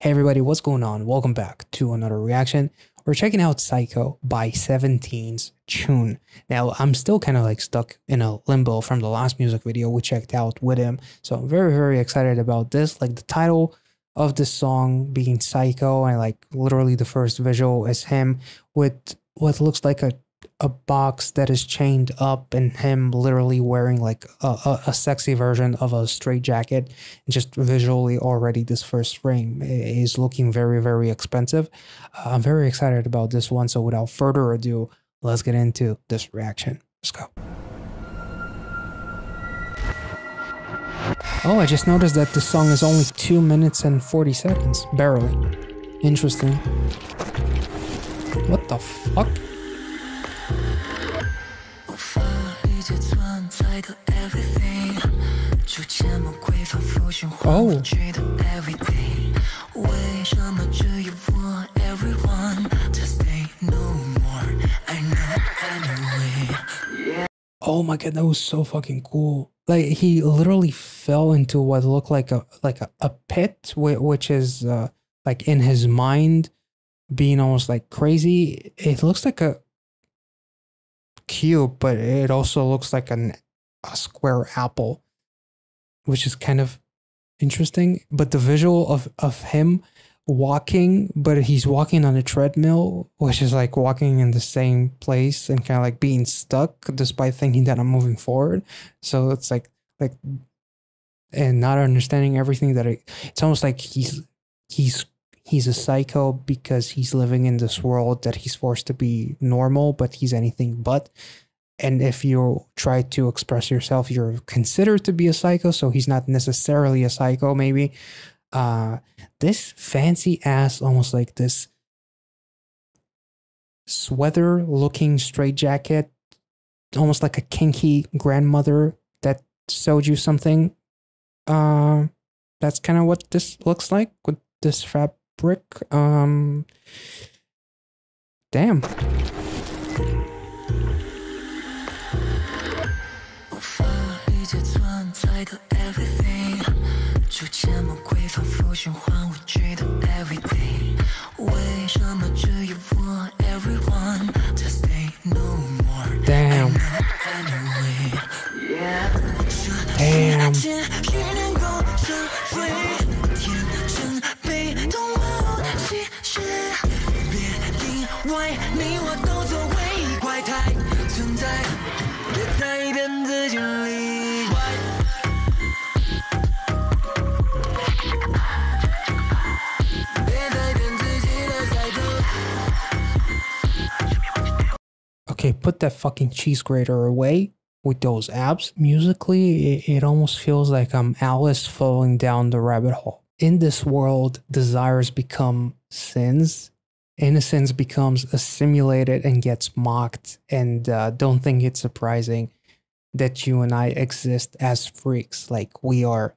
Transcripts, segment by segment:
Hey everybody, what's going on? Welcome back to another reaction. We're checking out Psycho by 17's JUN. Now, I'm still kind of like stuck in a limbo from the last music video we checked out with him. So I'm very, very excited about this. Like the title of the song being Psycho, and like literally the first visual is him with what looks like a box that is chained up, and him literally wearing like a sexy version of a straight jacket. Just visually already this first frame is looking very, very expensive. I'm very excited about this one, so without further ado, let's get into this reaction. Let's go. Oh, I just noticed that the song is only 2 minutes and 40 seconds, barely. Interesting. What the fuck? Oh. Oh my god, that was so fucking cool. Like he literally fell into what looked like a pit, which is like in his mind being almost like crazy. It looks like a cube, but it also looks like a square apple, which is kind of interesting. But the visual of him walking, but he's walking on a treadmill, which is like walking in the same place and kind of like being stuck despite thinking that I'm moving forward. So it's like and not understanding everything that it's almost like he's a psycho because he's living in this world that he's forced to be normal, but he's anything but. And if you try to express yourself, you're considered to be a psycho, so he's not necessarily a psycho, maybe. This fancy ass, almost like this sweater looking straight jacket, almost like a kinky grandmother that sewed you something. That's kind of what this looks like with this fabric. Damn. Damn. Damn. Okay, put that fucking cheese grater away with those abs. Musically, it almost feels like I'm Alice falling down the rabbit hole. In this world, desires become sins. Innocence becomes assimilated and gets mocked. And don't think it's surprising that you and I exist as freaks like we are.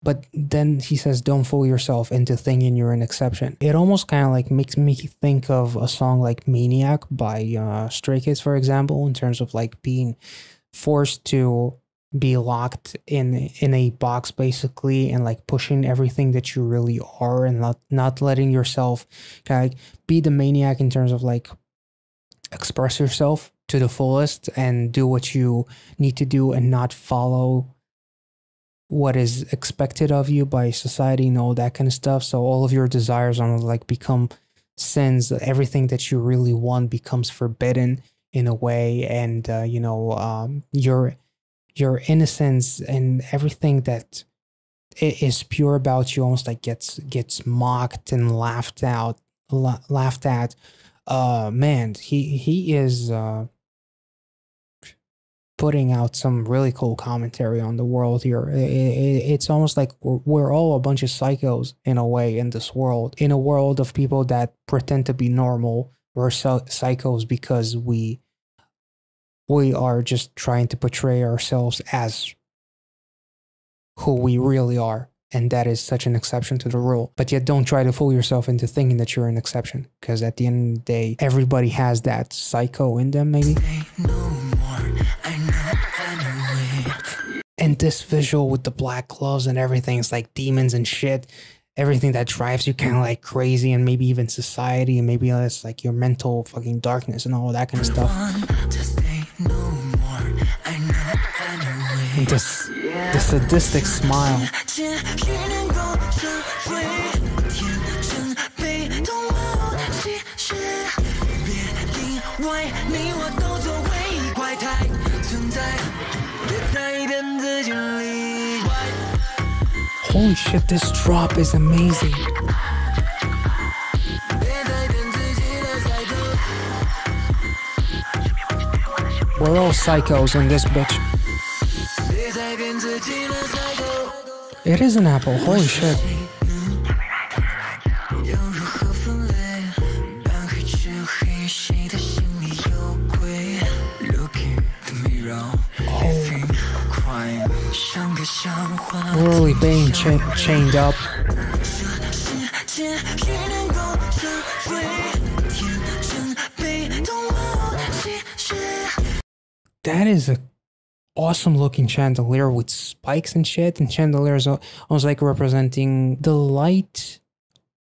But then he says, don't fool yourself into thinking you're an exception. It almost kind of like makes me think of a song like Maniac by Stray Kids, for example, in terms of like being forced to be locked in a box basically, and like pushing everything that you really are, and not letting yourself kind of like be the maniac in terms of like express yourself to the fullest and do what you need to do and not follow what is expected of you by society and all that kind of stuff. So all of your desires almost like become sins. Everything that you really want becomes forbidden in a way, and you know, your innocence and everything that is pure about you almost like gets mocked and laughed at. Man, he is putting out some really cool commentary on the world here. It's almost like we're all a bunch of psychos in a way in this world. In a world of people that pretend to be normal, we're psychos because we are just trying to portray ourselves as who we really are. And that is such an exception to the rule. But yet don't try to fool yourself into thinking that you're an exception, because at the end of the day, everybody has that psycho in them, maybe. And this visual with the black gloves and everything, it's like demons and shit. everything that drives you kind of like crazy, and maybe even society, and maybe it's like your mental fucking darkness and all that kind of stuff. And this the sadistic smile. Holy shit, this drop is amazing. We're all psychos in this bitch. It is an apple, holy shit. Literally being chained up. That is a awesome looking chandelier with spikes and shit, and chandeliers are almost like representing the light,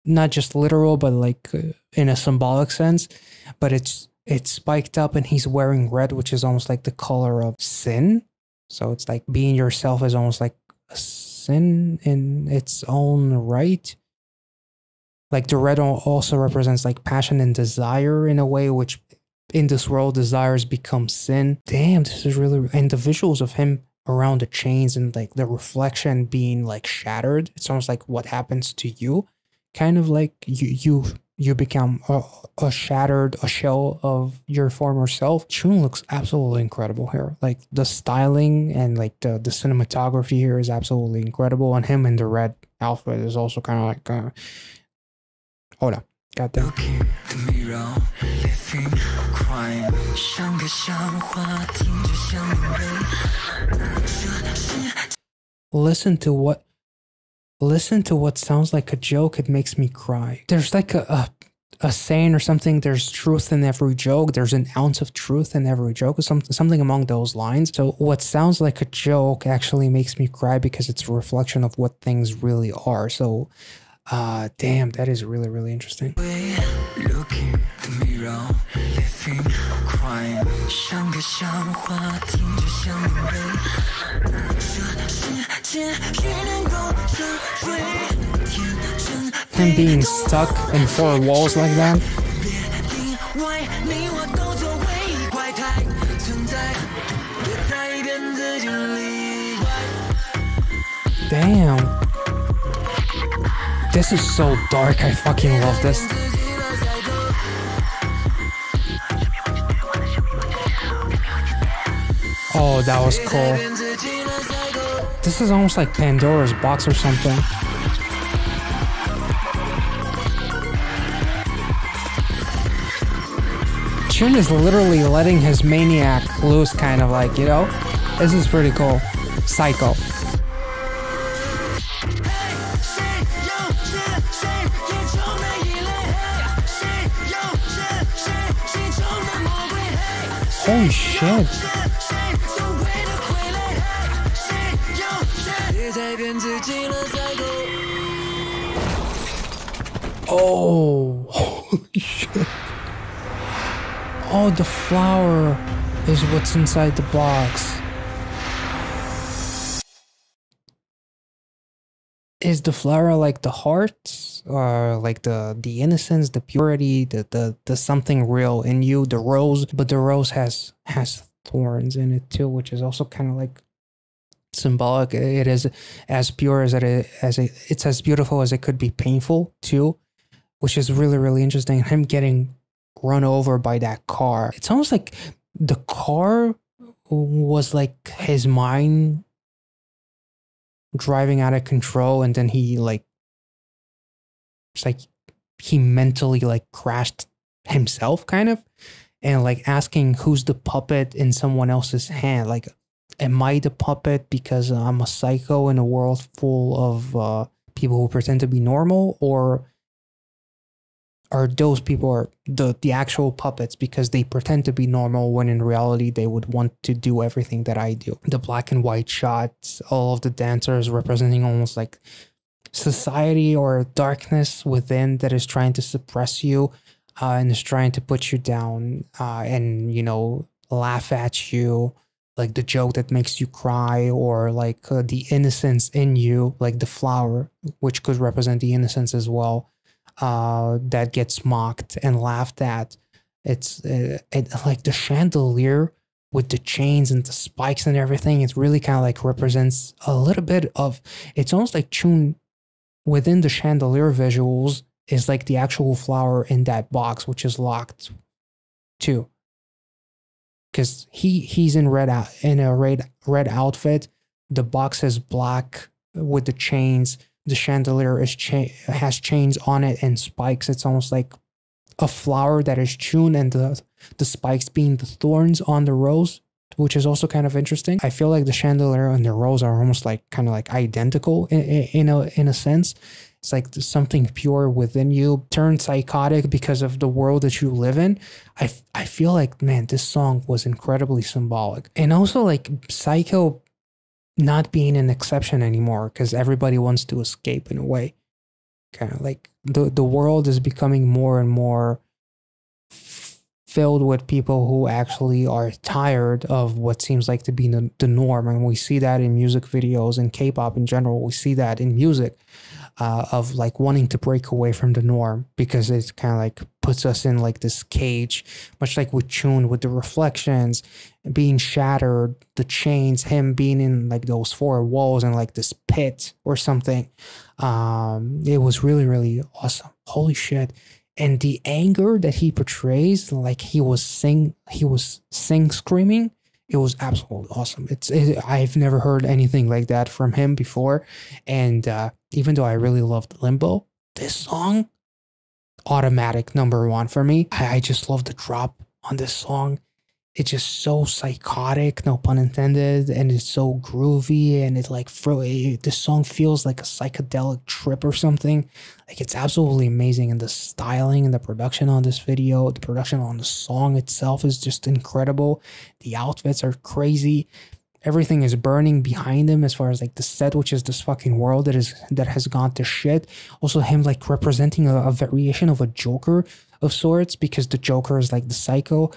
not just literal, but like in a symbolic sense. But it's spiked up, and he's wearing red, which is almost like the color of sin. So it's like being yourself is almost like a sin in its own right. Like the red also represents like passion and desire in a way, which in this world desires become sin. Damn, this is really, and the visuals of him around the chains and like the reflection being like shattered. It's almost like what happens to you, kind of like you become a shattered, a shell of your former self. JUN looks absolutely incredible here. Like the styling and like the cinematography here is absolutely incredible. And him in the red outfit is also kind of like, hold on, goddamn. Listen to what sounds like a joke. It makes me cry. There's like a saying or something. There's truth in every joke. There's an ounce of truth in every joke, or something along those lines. So what sounds like a joke actually makes me cry because it's a reflection of what things really are. So, damn, that is really, really interesting. Him being stuck in four walls like that. Damn. This is so dark. I fucking love this. Oh, that was cool. This is almost like Pandora's box or something. JUN is literally letting his maniac loose, kind of like, you know? This is pretty cool. Psycho. Holy shit. Oh, holy shit. Oh, the flower is what's inside the box. Is the flower like the heart, or like the innocence, the purity, the something real in you, the rose? But the rose has thorns in it too, which is also kind of like symbolic. It is as pure as it's as beautiful as it could be painful too, which is really, really interesting. Him getting run over by that car. It's almost like the car was like his mind driving out of control, and then he like, it's like he mentally like crashed himself, kind of, and like asking who's the puppet in someone else's hand. Like, am I the puppet because I'm a psycho in a world full of people who pretend to be normal, or are those people are the actual puppets because they pretend to be normal when in reality they would want to do everything that I do? The black and white shots, all of the dancers representing almost like society or darkness within that is trying to suppress you, and is trying to put you down, and, you know, laugh at you, like the joke that makes you cry, or like the innocence in you, like the flower, which could represent the innocence as well, that gets mocked and laughed at. It's like the chandelier with the chains and the spikes and everything. It really kind of like represents a little bit of, it's almost like JUN within the chandelier visuals is like the actual flower in that box, which is locked too. Because he's in in a red outfit. The box is black with the chains. The chandelier has chains on it and spikes. It's almost like a flower that is JUN, and the spikes being the thorns on the rose, which is also kind of interesting. I feel like the chandelier and the rose are almost like kind of like identical in a sense. It's like something pure within you turned psychotic because of the world that you live in. I feel like, man, this song was incredibly symbolic. And also like Psycho not being an exception anymore, because everybody wants to escape in a way. Kind of like the world is becoming more and more filled with people who actually are tired of what seems like to be the norm. And we see that in music videos and K-pop in general. We see that in music, of like wanting to break away from the norm, because it kind of like puts us in like this cage, much like with JUN, with the reflections being shattered, the chains, him being in like those four walls and like this pit or something. It was really, really awesome. Holy shit. And the anger that he portrays, like he was screaming. It was absolutely awesome. I've never heard anything like that from him before. And even though I really loved Limbo, this song, automatic #1 for me. I just love the drop on this song. It's just so psychotic, no pun intended, and it's so groovy, and it's like this song feels like a psychedelic trip or something. Like, it's absolutely amazing, and the styling and the production on this video, the production on the song itself is just incredible. The outfits are crazy. Everything is burning behind him as far as like the set, which is this fucking world that has gone to shit. Also him like representing a variation of a Joker of sorts, because the Joker is like the psycho.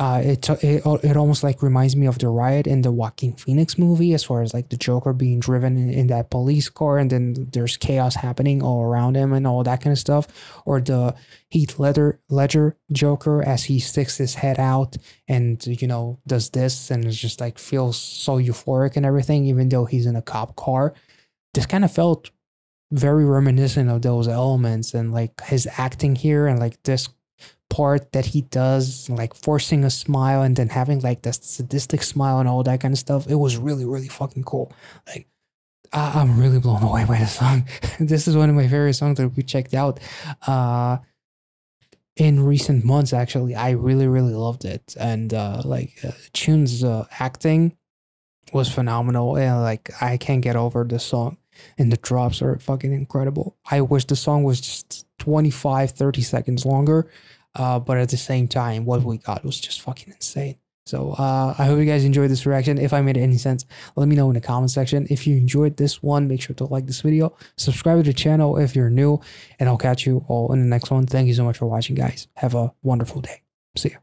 It almost like reminds me of the riot in the Joaquin Phoenix movie, as far as like the Joker being driven in that police car, and then there's chaos happening all around him and all that kind of stuff. Or the Heath Ledger Joker, as he sticks his head out and, you know, does this, and it's just like feels so euphoric and everything, even though he's in a cop car. This kind of felt very reminiscent of those elements, and like his acting here, and like this part that he does, like forcing a smile and then having like this sadistic smile and all that kind of stuff. It was really, really fucking cool. Like, I'm really blown away by the song. This is one of my favorite songs that we checked out in recent months. Actually, I really, really loved it. And JUN's acting was phenomenal, and like I can't get over the song, and the drops are fucking incredible. I wish the song was just 25-30 seconds longer. But at the same time, what we got was just fucking insane. So I hope you guys enjoyed this reaction. If I made any sense, let me know in the comment section. If you enjoyed this one, make sure to like this video, subscribe to the channel if you're new, and I'll catch you all in the next one. Thank you so much for watching, guys. Have a wonderful day. See ya.